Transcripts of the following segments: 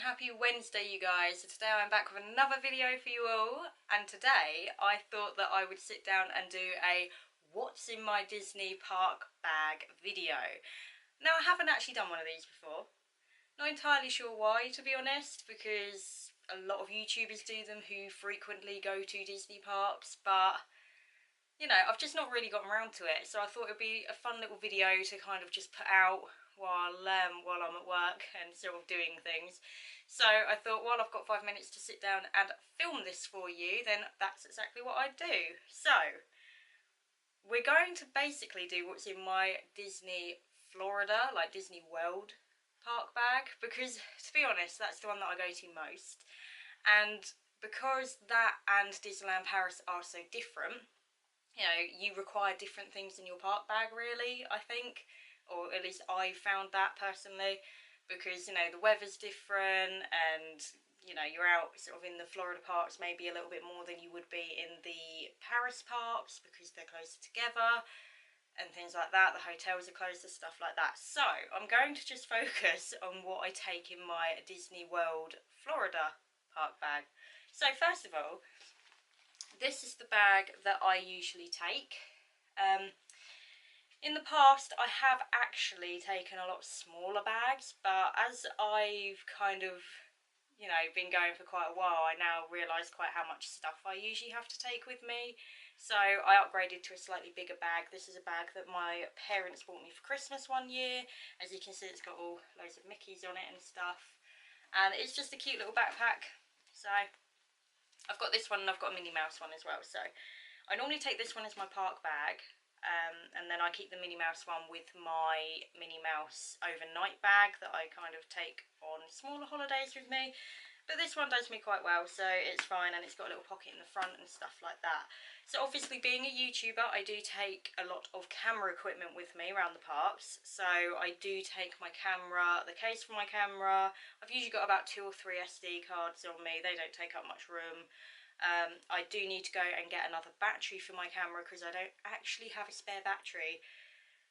happy Wednesday, you guys. So today I'm back with another video for you all, and today I thought that I would sit down and do a what's in my Disney park bag video. Now, I haven't actually done one of these before. Not entirely sure why, to be honest, because a lot of YouTubers do them who frequently go to Disney parks, but you know, I've just not really gotten around to it, so I thought it would be a fun little video to kind of just put out while I'm at work and sort of doing things. So I thought, while I've got 5 minutes to sit down and film this for you, then that's exactly what I do. So we're going to basically do what's in my Disney Florida, like Disney World park bag, because to be honest, that's the one that I go to most. And because that and Disneyland Paris are so different, you know, you require different things in your park bag, really, I think. Or at least I found that personally, because, you know, the weather's different and, you know, you're out sort of in the Florida parks maybe a little bit more than you would be in the Paris parks because they're closer together and things like that. The hotels are closer, stuff like that. So I'm going to just focus on what I take in my Disney World Florida park bag. So first of all, this is the bag that I usually take. In the past, I have actually taken a lot smaller bags, but as I've kind of, you know, been going for quite a while, I now realise quite how much stuff I usually have to take with me. So I upgraded to a slightly bigger bag. This is a bag that my parents bought me for Christmas one year. As you can see, it's got all loads of Mickeys on it and stuff. And it's just a cute little backpack. So I've got this one and I've got a Minnie Mouse one as well. So I normally take this one as my park bag. And then I keep the Minnie Mouse one with my Minnie Mouse overnight bag that I kind of take on smaller holidays with me. But this one does me quite well, so it's fine, and it's got a little pocket in the front and stuff like that. So obviously, being a YouTuber, I do take a lot of camera equipment with me around the parks. So I do take my camera, the case for my camera. I've usually got about 2 or 3 SD cards on me. They don't take up much room. I do need to go and get another battery for my camera because I don't actually have a spare battery.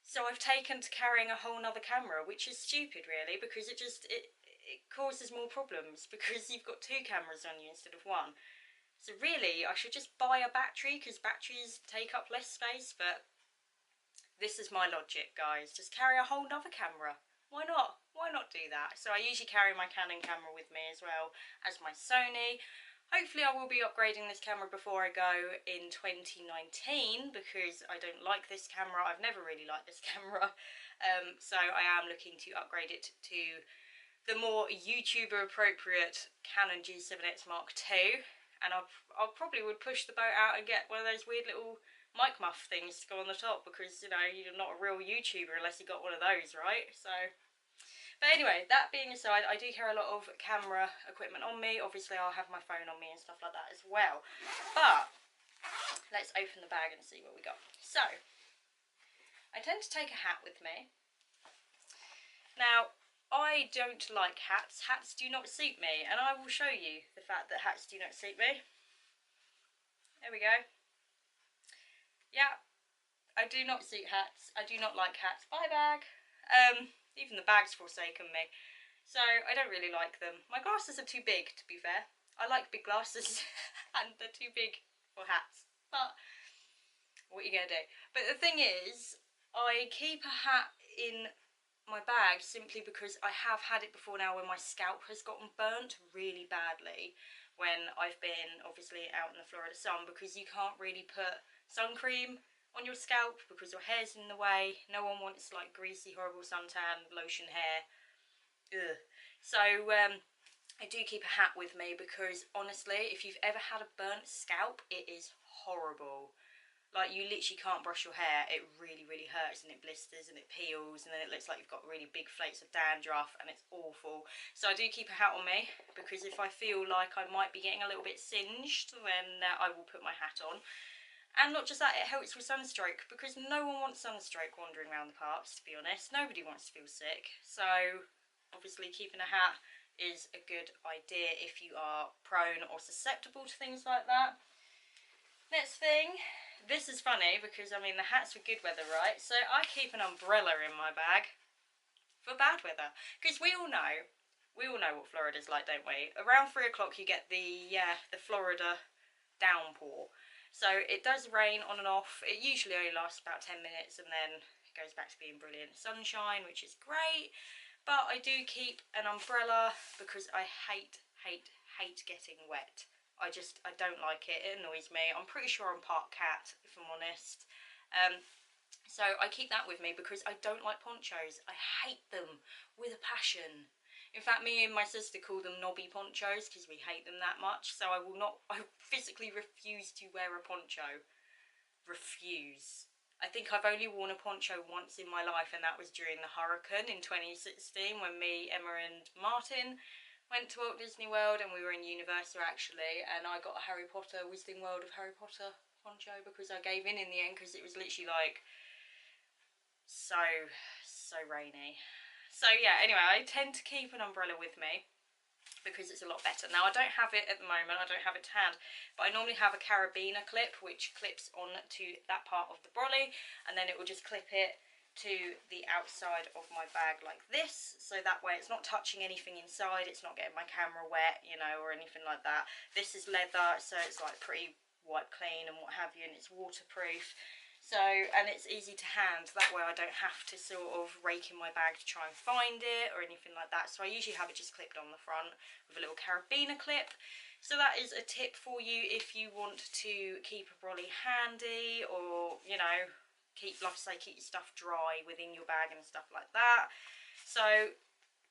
So I've taken to carrying a whole nother camera, which is stupid really, because it causes more problems because you've got 2 cameras on you instead of 1. So really I should just buy a battery because batteries take up less space, but this is my logic, guys. Just carry a whole nother camera. Why not? Why not do that? So I usually carry my Canon camera with me as well as my Sony. Hopefully I will be upgrading this camera before I go in 2019 because I don't like this camera. I've never really liked this camera. So I am looking to upgrade it to the more YouTuber appropriate Canon G7X Mark II. And I'll probably would push the boat out and get one of those weird little mic muff things to go on the top because, you know, you're not a real YouTuber unless you got one of those, right? So... But anyway, that being aside, I do carry a lot of camera equipment on me. Obviously, I'll have my phone on me and stuff like that as well. But let's open the bag and see what we got. So, I tend to take a hat with me. Now, I don't like hats. Hats do not suit me, and I will show you the fact that hats do not suit me. There we go. Yeah, I do not suit hats. I do not like hats. Bye, bag. Even the bag's forsaken me, so I don't really like them. My glasses are too big, to be fair. I like big glasses and they're too big for hats, but what are you gonna do? But the thing is, I keep a hat in my bag simply because I have had it before now when my scalp has gotten burnt really badly when I've been obviously out in the Florida sun, because you can't really put sun cream on your scalp because your hair's in the way. No one wants like greasy, horrible suntan, lotion hair. Ugh. So I do keep a hat with me because honestly, if you've ever had a burnt scalp, it is horrible. Like, you literally can't brush your hair. It really, really hurts, and it blisters and it peels, and then it looks like you've got really big flakes of dandruff, and it's awful. So I do keep a hat on me because if I feel like I might be getting a little bit singed, then I will put my hat on. And not just that, it helps with sunstroke, because no one wants sunstroke wandering around the parks, to be honest. Nobody wants to feel sick. So obviously keeping a hat is a good idea if you are prone or susceptible to things like that. Next thing, this is funny because, I mean, the hat's for good weather, right? So I keep an umbrella in my bag for bad weather, because we all know we all know what Florida's like, don't we? Around 3 o'clock you get the Florida downpour. So it does rain on and off. It usually only lasts about 10 minutes and then it goes back to being brilliant sunshine, which is great. But I do keep an umbrella because I hate getting wet. I don't like it. It annoys me. I'm pretty sure I'm part cat, if I'm honest. So I keep that with me because I don't like ponchos. I hate them with a passion. In fact, me and my sister call them knobby ponchos because we hate them that much. So I physically refuse to wear a poncho. Refuse. I think I've only worn a poncho once in my life, and that was during the hurricane in 2016 when me, Emma and Martin went to Walt Disney World, and we were in Universal actually, and I got a Harry Potter Wizarding World of Harry Potter poncho because I gave in the end because it was literally like so rainy. So yeah, anyway, I tend to keep an umbrella with me because it's a lot better. Now I don't have it at the moment, I don't have it to hand, but I normally have a carabiner clip which clips on to that part of the brolly, and then it will just clip it to the outside of my bag like this, so that way it's not touching anything inside, it's not getting my camera wet, you know, or anything like that. This is leather, so it's like pretty wipe clean and what have you, and it's waterproof. So, and it's easy to hand, that way I don't have to sort of rake in my bag to try and find it or anything like that. So I usually have it just clipped on the front with a little carabiner clip. So that is a tip for you if you want to keep a brolly handy, or, you know, keep, like I say, keep your stuff dry within your bag and stuff like that. So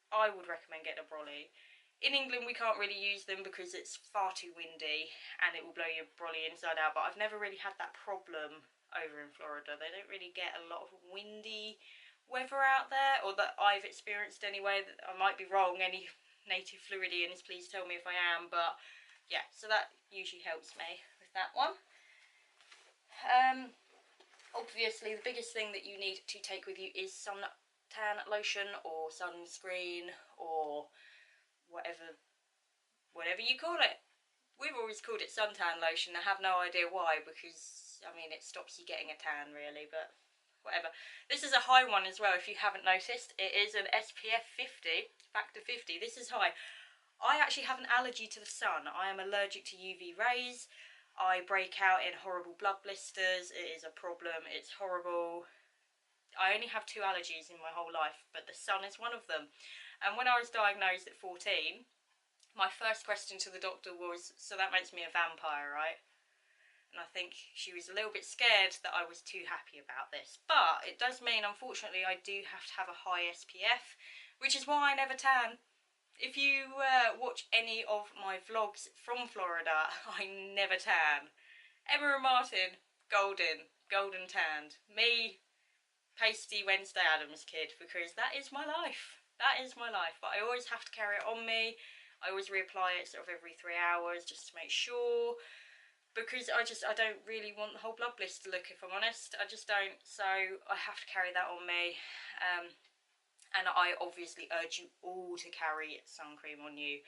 I would recommend getting a brolly. In England we can't really use them because it's far too windy and it will blow your brolly inside out, but I've never really had that problem over in Florida. They don't really get a lot of windy weather out there, or that I've experienced anyway. I might be wrong, any native Floridians please tell me if I am, but yeah, so that usually helps me with that one. Obviously the biggest thing that you need to take with you is suntan lotion or sunscreen or whatever you call it. We've always called it suntan lotion. I have no idea why, because I mean it stops you getting a tan really, but whatever. This is a high one as well, if you haven't noticed. It is an SPF 50, factor 50. This is high. I actually have an allergy to the sun. I am allergic to UV rays. I break out in horrible blood blisters. It is a problem. It's horrible. I only have 2 allergies in my whole life, but the sun is one of them. And when I was diagnosed at 14, my first question to the doctor was, so that makes me a vampire, right? And I think she was a little bit scared that I was too happy about this. But it does mean, unfortunately, I do have to have a high SPF, which is why I never tan. If you watch any of my vlogs from Florida, I never tan. Emma and Martin, golden tanned. Me, pasty Wednesday Addams kid, because that is my life. That is my life. But I always have to carry it on me. I always reapply it sort of every 3 hours just to make sure, because I don't really want the whole blood blister look, if I'm honest. I just don't, so I have to carry that on me. And I obviously urge you all to carry sun cream on you.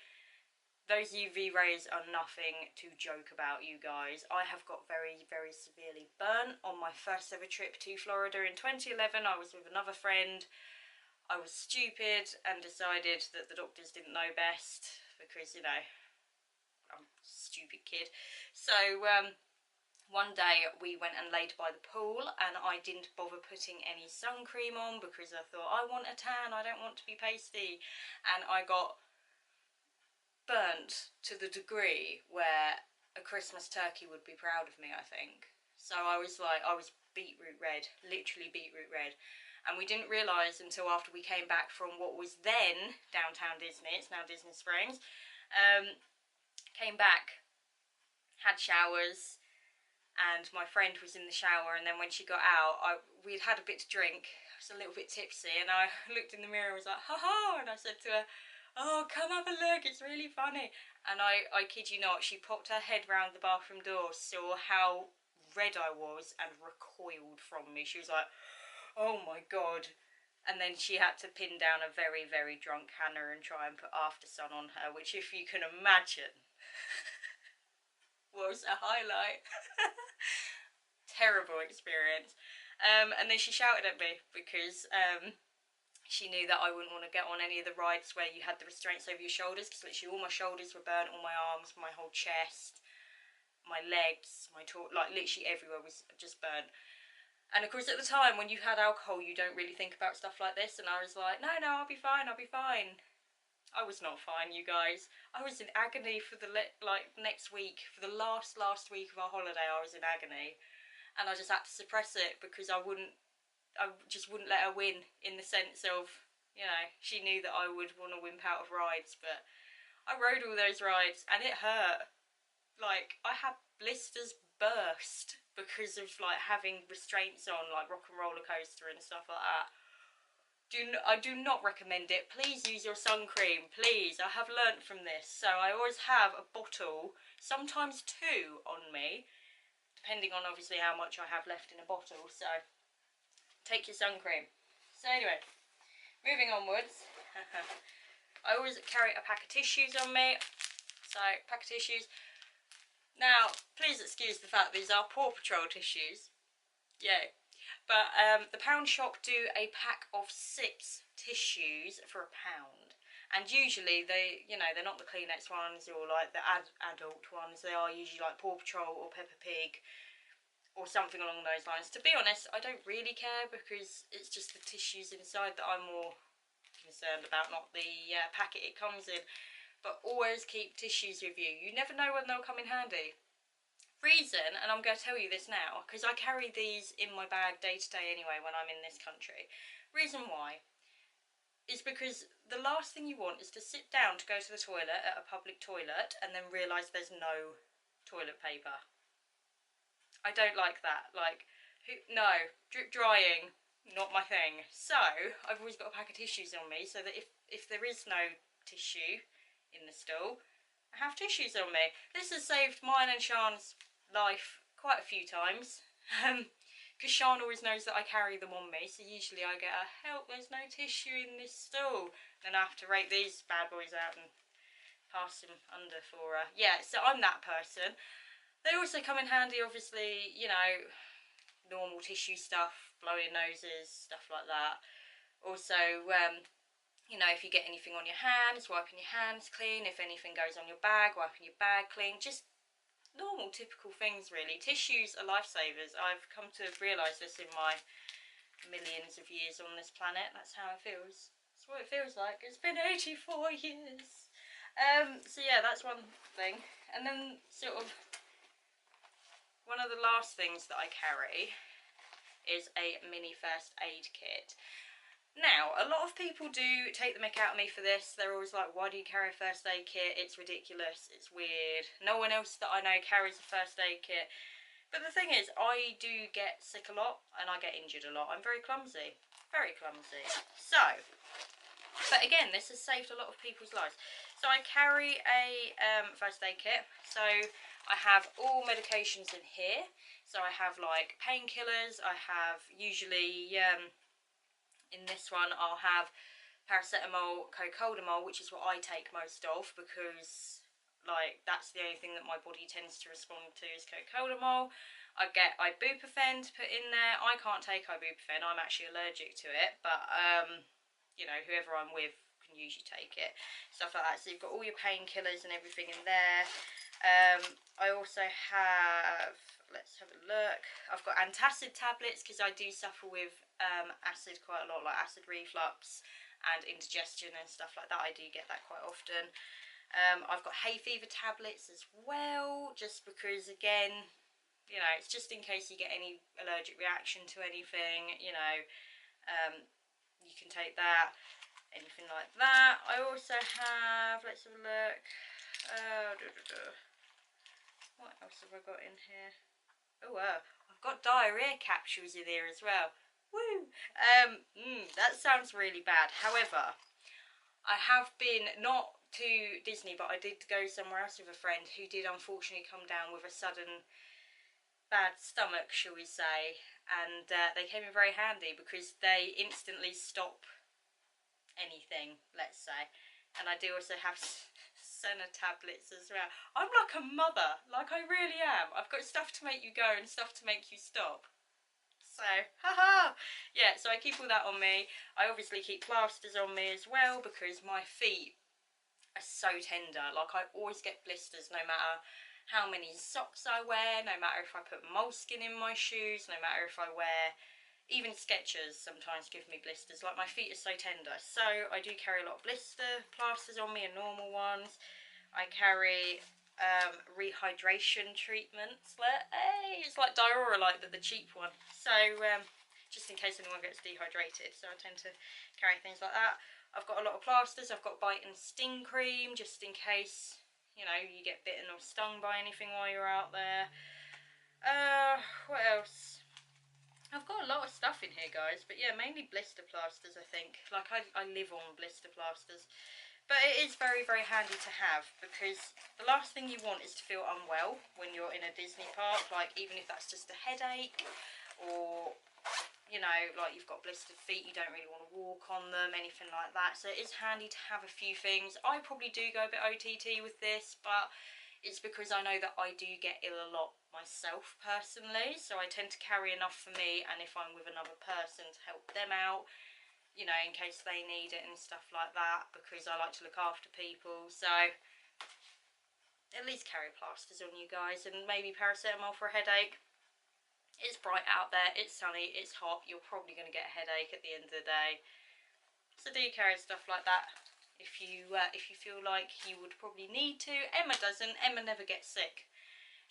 Those UV rays are nothing to joke about, you guys. I have got very severely burnt on my first ever trip to Florida in 2011. I was with another friend. I was stupid and decided that the doctors didn't know best because, you know, I'm a stupid kid. So one day we went and laid by the pool and I didn't bother putting any sun cream on because I thought, I want a tan, I don't want to be pasty. And I got burnt to the degree where a Christmas turkey would be proud of me, I think. So I was beetroot red, literally beetroot red. And we didn't realise until after we came back from what was then Downtown Disney, it's now Disney Springs, came back, had showers, and my friend was in the shower, and then when she got out, we'd had a bit to drink, I was a little bit tipsy, and I looked in the mirror and was like, ha ha, and I said to her, oh, come have a look, it's really funny. And I kid you not, she popped her head round the bathroom door, saw how red I was, and recoiled from me. She was like, oh my god. And then she had to pin down a very drunk Hannah and try and put after sun on her, which, if you can imagine, was a highlight. Terrible experience. And then she shouted at me because She knew that I wouldn't want to get on any of the rides where you had the restraints over your shoulders, because literally all my shoulders were burnt, all my arms, my whole chest, my legs, like literally everywhere was just burnt. And of course at the time when you've had alcohol you don't really think about stuff like this, and I was like, no, I'll be fine, I'll be fine. I was not fine, you guys. I was in agony for the next week, for the last week of our holiday. I was in agony, and I just had to suppress it because I just wouldn't let her win, in the sense of, you know, she knew that I would want to wimp out of rides, but I rode all those rides and it hurt. Like, I had blisters burst because of like having restraints on, like Rock and Roller Coaster and stuff like that. I do not recommend it. Please use your sun cream, please. I have learnt from this. So I always have a bottle, sometimes two on me, depending on obviously how much I have left in a bottle. So take your sun cream. So anyway, moving onwards. I always carry a pack of tissues on me. So, pack of tissues. Now, please excuse the fact these are Paw Patrol tissues. Yay. But the pound shop do a pack of 6 tissues for £1. And usually they, you know, they're not the Kleenex ones or like the adult ones. They are usually like Paw Patrol or Peppa Pig or something along those lines. To be honest, I don't really care because it's just the tissues inside that I'm more concerned about, not the packet it comes in. But always keep tissues with you. You never know when they'll come in handy. Reason, and I'm going to tell you this now, because I carry these in my bag day to day anyway when I'm in this country. Reason why is because the last thing you want is to sit down to go to the toilet at a public toilet and then realise there's no toilet paper. I don't like that. Like, no, drip drying, not my thing. So I've always got a pack of tissues on me so that if there is no tissue in the stool, I have tissues on me. This has saved mine and Sian's life quite a few times, because Sian always knows that I carry them on me, so usually I get a help, there's no tissue in this stool, then I have to rake these bad boys out and pass them under for her. Yeah, so I'm that person. They also come in handy, obviously, you know, normal tissue stuff, blowing noses, stuff like that. Also, you know, if you get anything on your hands, wiping your hands clean. If anything goes on your bag, wiping your bag clean. Just normal, typical things, really. Tissues are lifesavers. I've come to realise this in my millions of years on this planet. That's how it feels. That's what it feels like. It's been 84 years. So yeah, that's one thing. And then sort of one of the last things that I carry is a mini first aid kit. Now, a lot of people do take the mick out of me for this. They're always like, why do you carry a first aid kit? It's ridiculous, it's weird. No one else that I know carries a first aid kit. But the thing is, I do get sick a lot and I get injured a lot. I'm very clumsy. Very clumsy. So, but again, this has saved a lot of people's lives. So I carry a first aid kit. So I have all medications in here. So I have like painkillers. I have usually... in this one I'll have paracetamol, cocodamol, which is what I take most of because like that's the only thing that my body tends to respond to is cocodamol. I get ibuprofen to put in there. I can't take ibuprofen, I'm actually allergic to it, but you know, whoever I'm with can usually take it. Stuff like that. So you've got all your painkillers and everything in there. I also have, let's have a look, I've got antacid tablets because I do suffer with acid quite a lot, like acid reflux and indigestion and stuff like that. I do get that quite often. I've got hay fever tablets as well, just because again, you know, it's just in case you get any allergic reaction to anything, you know, you can take that, anything like that. I also have, let's have a look, what else have I got in here? Oh, I've got diarrhea capsules in here as well. Woo! That sounds really bad. However, I have been, not to Disney, but I did go somewhere else with a friend who did unfortunately come down with a sudden bad stomach, shall we say, and they came in very handy because they instantly stop anything, let's say. And I do also have Senna tablets as well. I'm like a mother, like I really am. I've got stuff to make you go and stuff to make you stop. So, haha! Yeah, so I keep all that on me. I obviously keep plasters on me as well because my feet are so tender. Like, I always get blisters no matter how many socks I wear, no matter if I put moleskin in my shoes, no matter if I wear, even Skechers sometimes give me blisters. Like, my feet are so tender. So I do carry a lot of blister plasters on me and normal ones. I carry rehydration treatments. Hey, it's like Diorolite, but the cheap one. So just in case anyone gets dehydrated. So I tend to carry things like that. I've got a lot of plasters. I've got bite and sting cream just in case, you know, you get bitten or stung by anything while you're out there. What else? I've got a lot of stuff in here, guys, but yeah, mainly blister plasters, I think. Like, I live on blister plasters. But it is very, very handy to have because the last thing you want is to feel unwell when you're in a Disney park. Like, even if that's just a headache or, you know, like you've got blistered feet, you don't really want to walk on them, anything like that. So it is handy to have a few things. I probably do go a bit OTT with this, but it's because I know that I do get ill a lot myself personally. So I tend to carry enough for me, and if I'm with another person, to help them out, you know, in case they need it and stuff like that, because I like to look after people. So at least carry plasters on you guys, and maybe paracetamol for a headache. It's bright out there, it's sunny, it's hot, you're probably going to get a headache at the end of the day. So do carry stuff like that if you feel like you would probably need to. Emma doesn't. Emma never gets sick.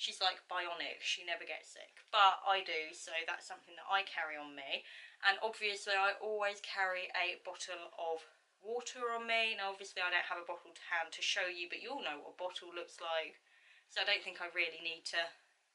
She's like bionic, she never gets sick. But I do, so that's something that I carry on me. And obviously I always carry a bottle of water on me. Now obviously I don't have a bottle to hand to show you, but you all know what a bottle looks like. So I don't think I really need to,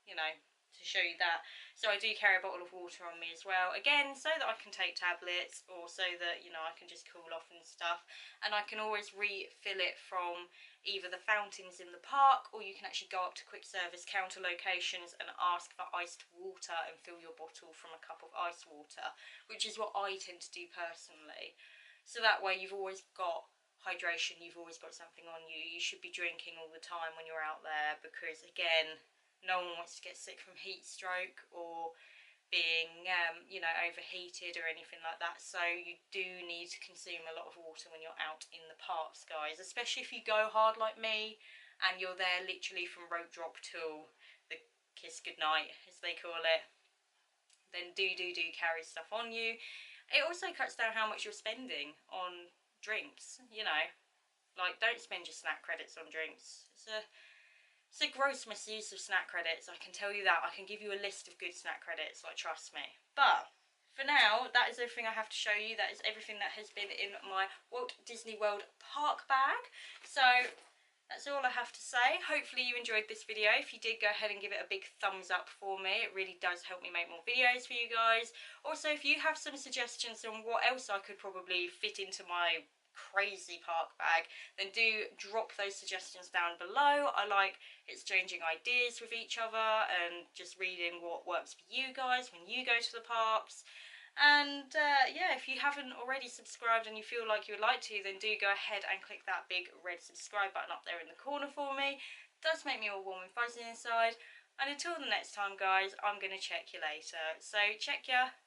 you know, to show you that. So I do carry a bottle of water on me as well, again, so that I can take tablets, or so that, you know, I can just cool off and stuff. And I can always refill it from either the fountains in the park, or you can actually go up to quick service counter locations and ask for iced water and fill your bottle from a cup of ice water, which is what I tend to do personally. So that way you've always got hydration, you've always got something on you. You should be drinking all the time when you're out there, because again, no one wants to get sick from heat stroke or being, you know, overheated or anything like that. So you do need to consume a lot of water when you're out in the parks, guys. Especially if you go hard like me and you're there literally from rope drop till the kiss goodnight, as they call it. Then do carry stuff on you. It also cuts down how much you're spending on drinks, you know. Like, don't spend your snack credits on drinks. It's a gross misuse of snack credits, I can tell you that. I can give you a list of good snack credits, like, trust me. But for now, that is everything I have to show you. That is everything that has been in my Walt Disney World park bag. So that's all I have to say. Hopefully you enjoyed this video. If you did, go ahead and give it a big thumbs up for me. It really does help me make more videos for you guys. Also, if you have some suggestions on what else I could probably fit into my crazy park bag, then do drop those suggestions down below. I like exchanging ideas with each other and just reading what works for you guys when you go to the parks. And yeah, if you haven't already subscribed and you feel like you would like to, then do go ahead and click that big red subscribe button up there in the corner for me. It does make me all warm and fuzzy inside. And until the next time, guys, I'm going to check you later. So check ya.